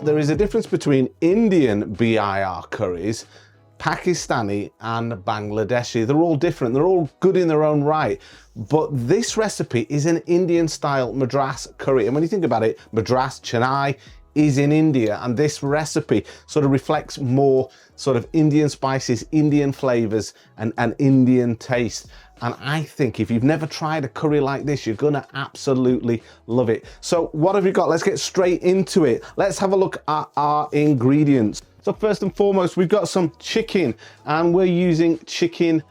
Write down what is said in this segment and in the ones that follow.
there is a difference between Indian BIR curries, Pakistani and Bangladeshi. They're all different. They're all good in their own right. But this recipe is an Indian style Madras curry. And when you think about it, Madras, Chennai is in India. And this recipe sort of reflects more sort of Indian spices, Indian flavors and Indian taste. And I think if you've never tried a curry like this, you're gonna absolutely love it. So what have you got? Let's get straight into it. Let's have a look at our ingredients. So first and foremost, we've got some chicken, and we're using chicken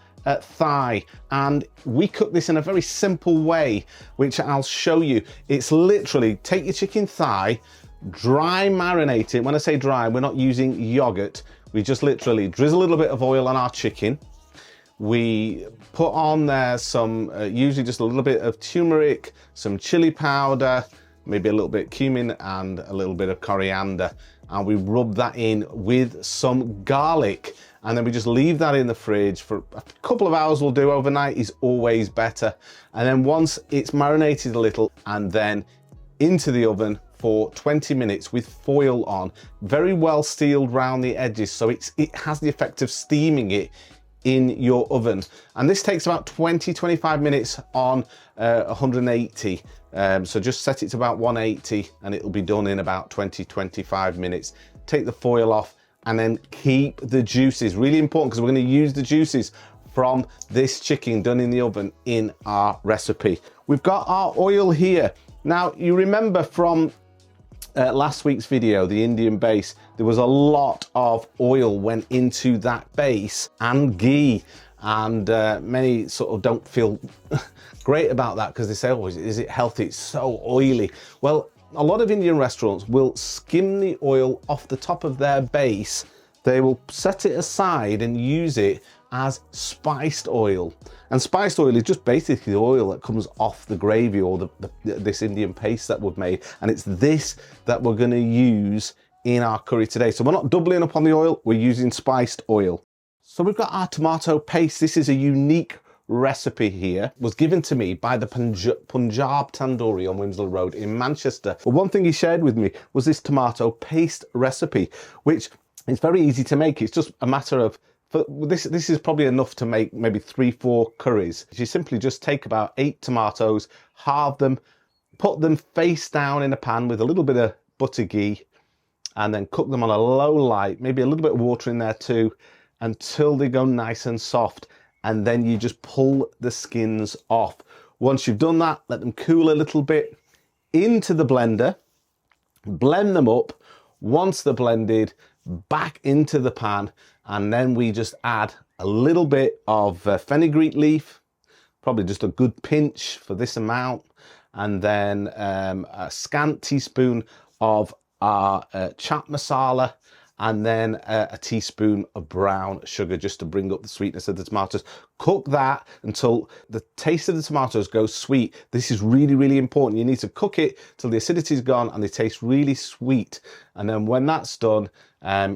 thigh, and we cook this in a very simple way, which I'll show you. It's literally take your chicken thigh, dry marinate it. When I say dry, we're not using yogurt. We just literally drizzle a little bit of oil on our chicken. We put on there some, usually just a little bit of turmeric, some chili powder, maybe a little bit cumin and a little bit of coriander. And we rub that in with some garlic. And then we just leave that in the fridge for a couple of hours will do. Overnight is always better. And then once it's marinated a little, and then into the oven for 20 minutes with foil on, very well sealed round the edges. So it has the effect of steaming it in your oven. And this takes about 20-25 minutes on 180. So just set it to about 180 and it'll be done in about 20-25 minutes. Take the foil off and then keep the juices. Really important, because we're going to use the juices from this chicken done in the oven in our recipe. We've got our oil here. Now you remember from last week's video, the Indian base, there was a lot of oil went into that base and ghee, and many sort of don't feel great about that because they say, oh, is it healthy? It's so oily. Well, a lot of Indian restaurants will skim the oil off the top of their base. They will set it aside and use it as spiced oil. And spiced oil is just basically the oil that comes off the gravy or this Indian paste that we've made. And it's this that we're going to use in our curry today. So we're not doubling up on the oil, we're using spiced oil. So we've got our tomato paste. This is a unique recipe here. It was given to me by the Punjab Tandoori on Wilmslow Road in Manchester. But one thing he shared with me was this tomato paste recipe, which is very easy to make. It's just a matter of, this is probably enough to make maybe 3-4 curries. You simply just take about 8 tomatoes, halve them, put them face down in a pan with a little bit of butter ghee, and then cook them on a low light, maybe a little bit of water in there too, until they go nice and soft. And then you just pull the skins off. Once you've done that, let them cool a little bit. Into the blender, blend them up. Once they're blended, back into the pan, and then we just add a little bit of fenugreek leaf, probably just a good pinch for this amount, and then a scant teaspoon of our chaat masala, and then a teaspoon of brown sugar just to bring up the sweetness of the tomatoes. Cook that until the taste of the tomatoes goes sweet. This is really, really important. You need to cook it till the acidity is gone and they taste really sweet. And then when that's done,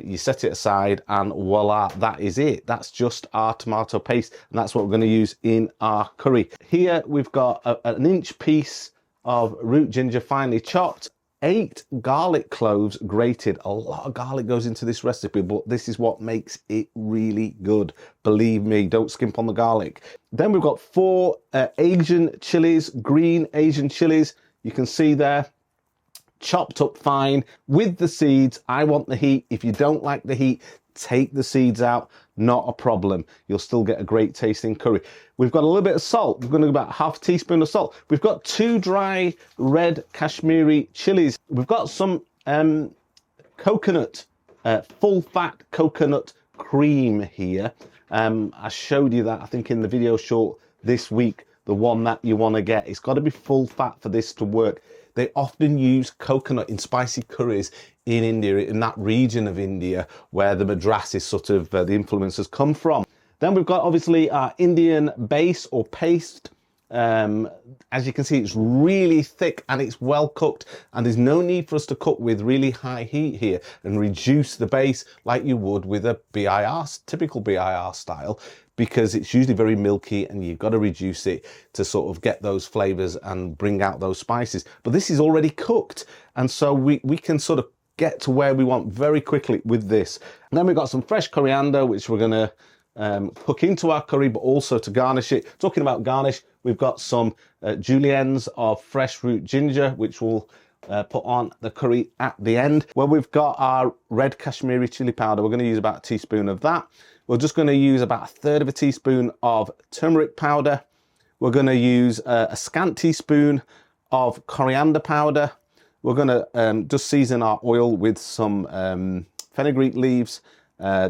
you set it aside and voila, that is it. That's just our tomato paste, and that's what we're going to use in our curry. Here we've got an inch piece of root ginger finely chopped, 8 garlic cloves grated. A lot of garlic goes into this recipe, but this is what makes it really good. Believe me, don't skimp on the garlic. Then we've got 4 Asian chilies, green Asian chilies. You can see there, chopped up fine with the seeds. I want the heat. If you don't like the heat, take the seeds out, not a problem. You'll still get a great tasting curry. We've got a little bit of salt. We're going to go about ½ teaspoon of salt. We've got 2 dry red Kashmiri chilies. We've got some coconut, full fat coconut cream here. I showed you that, I think, in the video short this week, the one that you want to get. It's got to be full fat for this to work. They often use coconut in spicy curries in India, in that region of India where the Madras is sort of the influence has come from. Then we've got obviously our Indian base or paste. As you can see, it's really thick and it's well cooked, and there's no need for us to cook with really high heat here and reduce the base like you would with a BIR, typical BIR style, because it's usually very milky and you've got to reduce it to sort of get those flavors and bring out those spices. But this is already cooked, and so we can sort of get to where we want very quickly with this. And then we've got some fresh coriander, which we're going to cook into our curry, but also to garnish it. Talking about garnish, we've got some juliennes of fresh root ginger, which we'll put on the curry at the end. Well, we've got our red Kashmiri chili powder. We're going to use about a teaspoon of that. We're just going to use about 1/3 of a teaspoon of turmeric powder. We're going to use a scant teaspoon of coriander powder. We're going to just season our oil with some fenugreek leaves,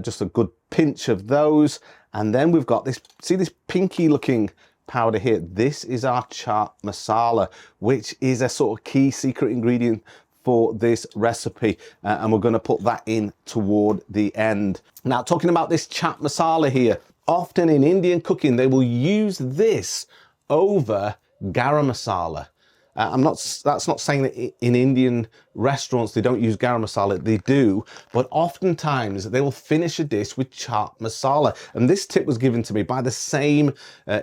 just a good pinch of those. And then we've got this, see this pinky looking powder here? This is our chaat masala, which is a sort of key secret ingredient for this recipe, and we're going to put that in toward the end. Now, talking about this chaat masala here, often in Indian cooking they will use this over garam masala. That's not saying that in Indian restaurants they don't use garam masala, they do, but oftentimes they will finish a dish with chaat masala. And this tip was given to me by the same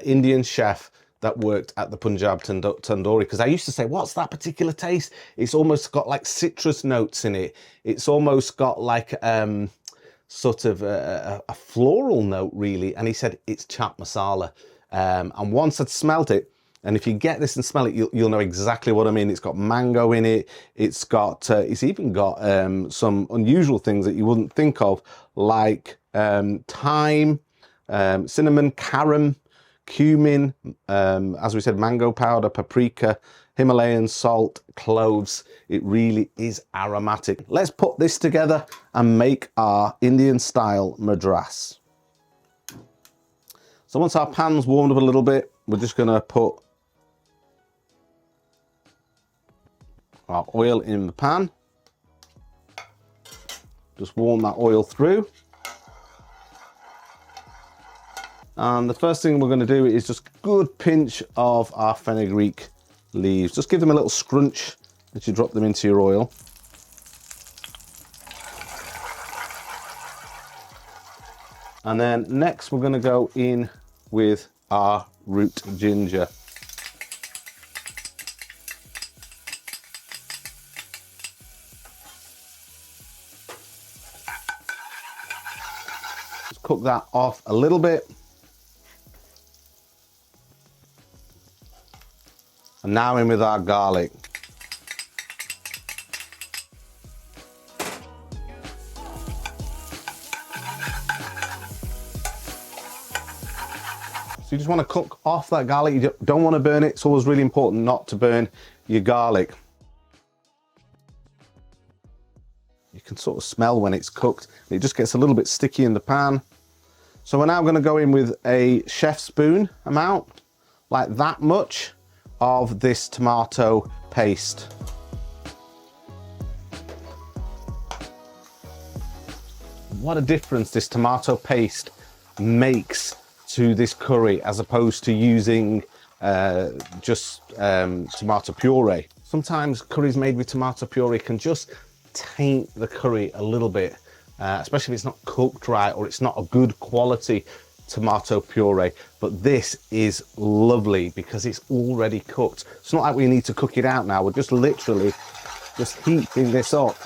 Indian chef that worked at the Punjab Tandoori, because I used to say, what's that particular taste? It's almost got like citrus notes in it. It's almost got like sort of a floral note really. And he said, it's chaat masala. And once I'd smelt it, and if you get this and smell it, you'll know exactly what I mean. It's got mango in it. It's got, it's even got some unusual things that you wouldn't think of, like thyme, cinnamon, carom, cumin, as we said, mango powder, paprika, Himalayan salt, cloves. It really is aromatic. Let's put this together and make our Indian style Madras. So once our pan's warmed up a little bit, we're just going to put our oil in the pan. Just warm that oil through. And the first thing we're going to do is just a good pinch of our fenugreek leaves. Just give them a little scrunch as you drop them into your oil. And then next we're going to go in with our root ginger. Just cook that off a little bit. And now in with our garlic. So you just want to cook off that garlic. You don't want to burn it. It's always really important not to burn your garlic. You can sort of smell when it's cooked. It just gets a little bit sticky in the pan. So we're now going to go in with a chef spoon amount, like that much, of this tomato paste. What a difference this tomato paste makes to this curry as opposed to using just tomato puree. Sometimes curries made with tomato puree can just taint the curry a little bit, especially if it's not cooked right or it's not a good quality tomato puree. But this is lovely because it's already cooked. It's not like we need to cook it out now. We're just literally just heating this up.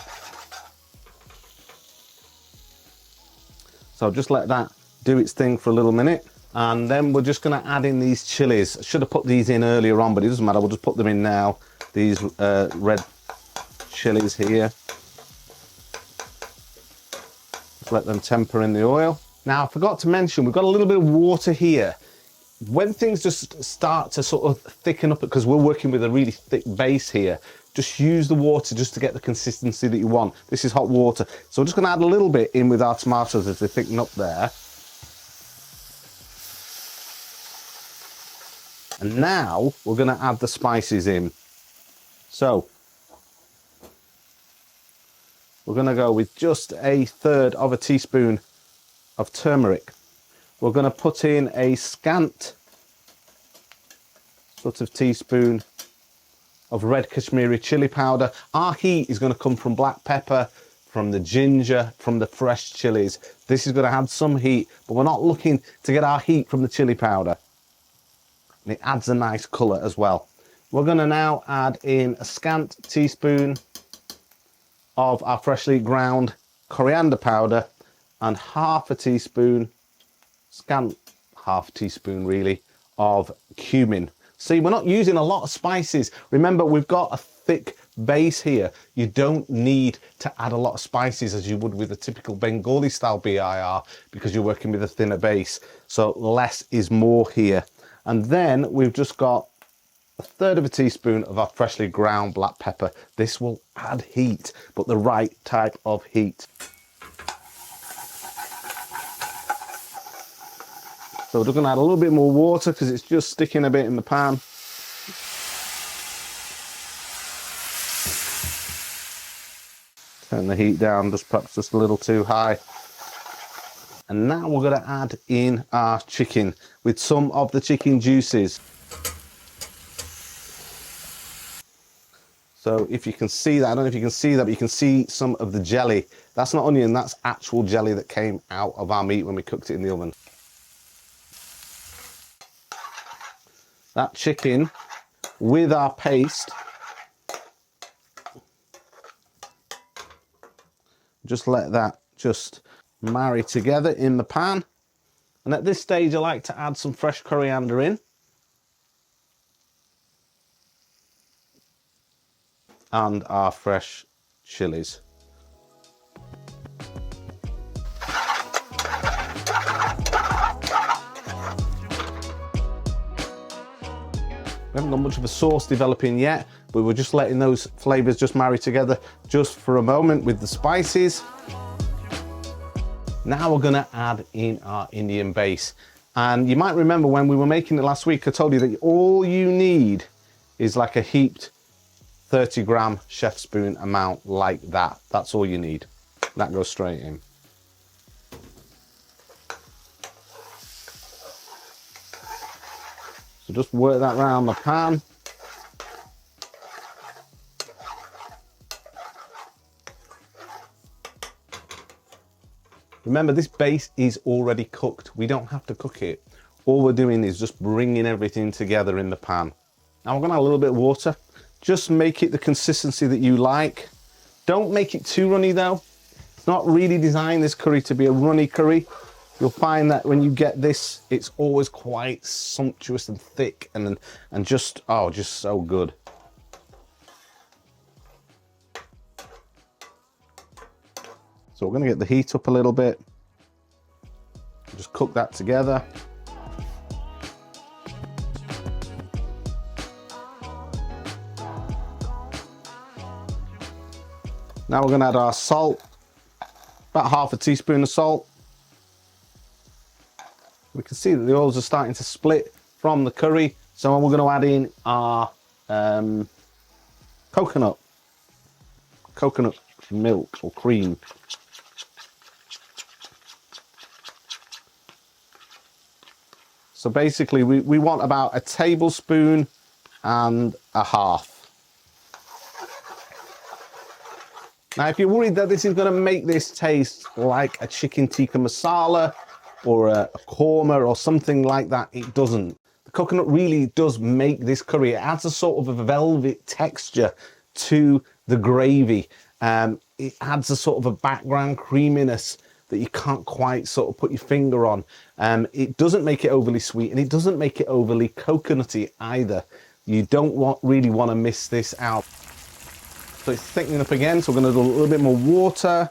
So just let that do its thing for a little minute. And then we're just going to add in these chilies. I should have put these in earlier on, but it doesn't matter. We'll just put them in now. These red chilies here. Just let them temper in the oil. Now, I forgot to mention, we've got a little bit of water here. When things just start to sort of thicken up, because we're working with a really thick base here, just use the water just to get the consistency that you want. This is hot water. So we're just going to add a little bit in with our tomatoes as they thicken up there. And now we're going to add the spices in. So we're going to go with just 1/3 of a teaspoon of turmeric. We're going to put in a scant sort of teaspoon of red Kashmiri chili powder. Our heat is going to come from black pepper, from the ginger, from the fresh chilies. This is going to add some heat, but we're not looking to get our heat from the chili powder. And it adds a nice colour as well. We're going to now add in a scant teaspoon of our freshly ground coriander powder and half a teaspoon, scant half a teaspoon really, of cumin. See, we're not using a lot of spices. Remember, we've got a thick base here. You don't need to add a lot of spices as you would with a typical Bengali style BIR because you're working with a thinner base. So less is more here. And then we've just got a third of a teaspoon of our freshly ground black pepper. This will add heat, but the right type of heat. So we're just going to add a little bit more water because it's just sticking a bit in the pan. Turn the heat down, perhaps just a little too high. And now we're going to add in our chicken with some of the chicken juices. So if you can see that, I don't know if you can see that, but you can see some of the jelly. That's not onion, that's actual jelly that came out of our meat when we cooked it in the oven. That chicken with our paste, just let that just marry together in the pan. And at this stage I like to add some fresh coriander in. And our fresh chilies. We haven't got much of a sauce developing yet, but we're just letting those flavors just marry together just for a moment with the spices. Now we're gonna add in our Indian base. And you might remember when we were making it last week, I told you that all you need is like a heaped 30-gram chef spoon amount like that. That's all you need. That goes straight in. So just work that around the pan. Remember, this base is already cooked. We don't have to cook it. All we're doing is just bringing everything together in the pan. Now we're gonna add a little bit of water. Just make it the consistency that you like. Don't make it too runny though. It's not really designed, this curry, to be a runny curry. You'll find that when you get this, it's always quite sumptuous and thick and just, oh, just so good. So we're gonna get the heat up a little bit. Just cook that together. Now we're going to add our salt, about half a teaspoon of salt. We can see that the oils are starting to split from the curry, so we're going to add in our coconut milk or cream. So basically we want about a tablespoon and a half. Now, if you're worried that this is going to make this taste like a chicken tikka masala or a korma or something like that, it doesn't. The coconut really does make this curry. It adds a sort of a velvet texture to the gravy. It adds a sort of a background creaminess that you can't quite sort of put your finger on. It doesn't make it overly sweet and it doesn't make it overly coconutty either. You don't really want to miss this out. So it's thickening up again, so we're going to do a little bit more water.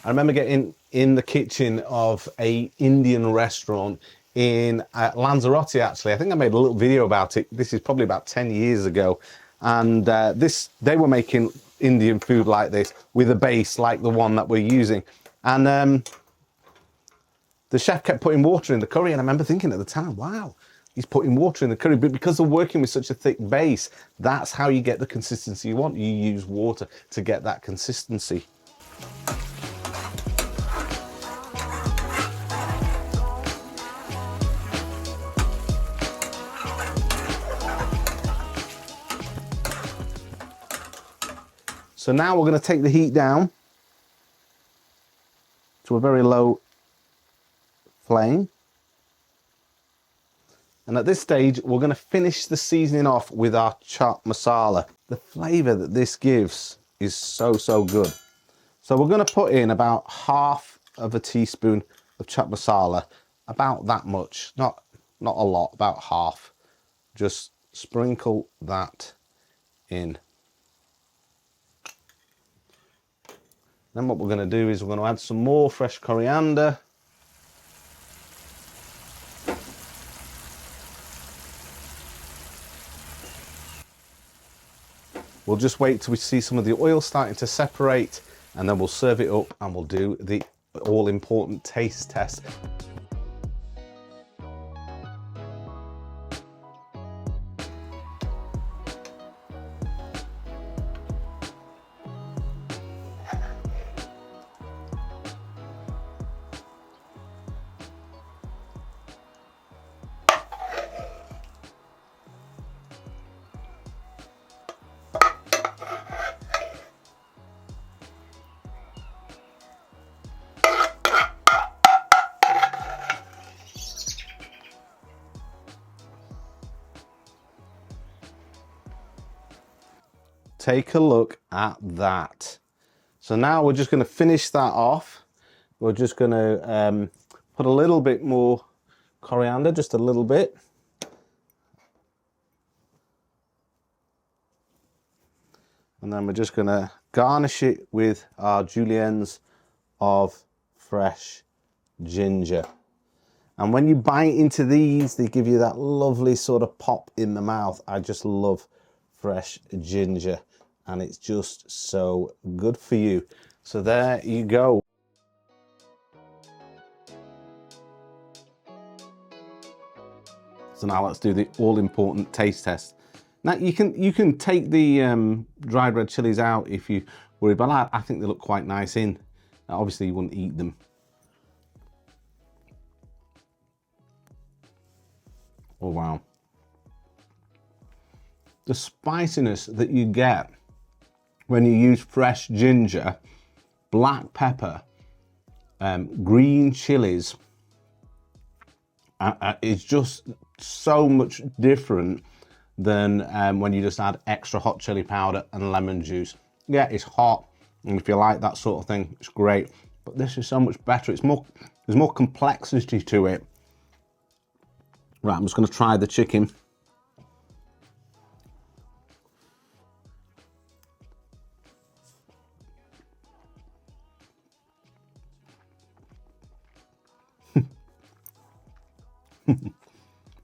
I remember getting in the kitchen of an Indian restaurant in Lanzarote, actually. I think I made a little video about it. This is probably about 10 years ago. And they were making Indian food like this with a base like the one that we're using. And the chef kept putting water in the curry, and I remember thinking at the time, wow, he's putting water in the curry. But because they're working with such a thick base, that's how you get the consistency you want. You use water to get that consistency. So now we're going to take the heat down to a very low flame. And at this stage, we're going to finish the seasoning off with our chaat masala. The flavour that this gives is so, so good. So we're going to put in about half of a teaspoon of chaat masala, about that much, not a lot, about half. Just sprinkle that in. Then what we're going to do is we're going to add some more fresh coriander. We'll just wait till we see some of the oil starting to separate, and then we'll serve it up and we'll do the all-important taste test. Take a look at that. So now we're just going to finish that off. We're just going to put a little bit more coriander, just a little bit. And then we're just going to garnish it with our juliennes of fresh ginger. And when you bite into these, they give you that lovely sort of pop in the mouth. I just love fresh ginger, and it's just so good for you. So there you go. So now let's do the all-important taste test. Now you can take the dried red chilies out if you worry, but I think they look quite nice in. Now, obviously you wouldn't eat them. Oh wow. The spiciness that you get when you use fresh ginger, black pepper, green chilies, is just so much different than when you just add extra hot chili powder and lemon juice. Yeah, it's hot, and if you like that sort of thing, it's great. But this is so much better. There's more complexity to it. Right, I'm just going to try the chicken.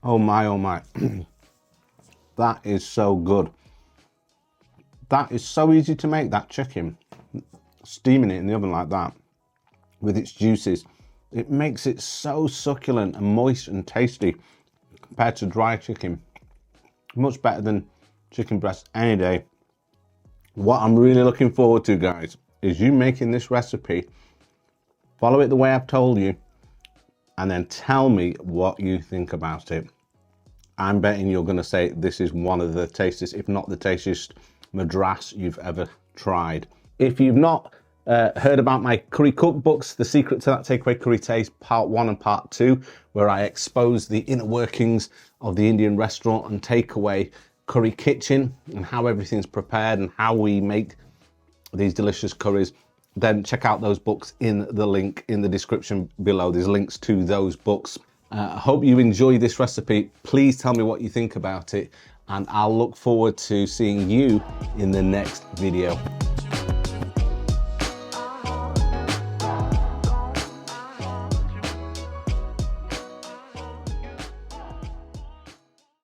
Oh my, oh my. That is so good. That is so easy to make, that chicken. Steaming it in the oven like that with its juices. It makes it so succulent and moist and tasty compared to dry chicken. Much better than chicken breast any day. What I'm really looking forward to, guys, is you making this recipe. Follow it the way I've told you, and then tell me what you think about it. I'm betting you're going to say this is one of the tastiest, if not the tastiest, Madras you've ever tried. If you've not heard about my curry cookbooks, The Secret to That Takeaway Curry Taste, Part 1 and Part 2, where I expose the inner workings of the Indian restaurant and takeaway curry kitchen and how everything's prepared and how we make these delicious curries, then check out those books in the link in the description below. There's links to those books. I hope you enjoy this recipe. Please tell me what you think about it, and I'll look forward to seeing you in the next video.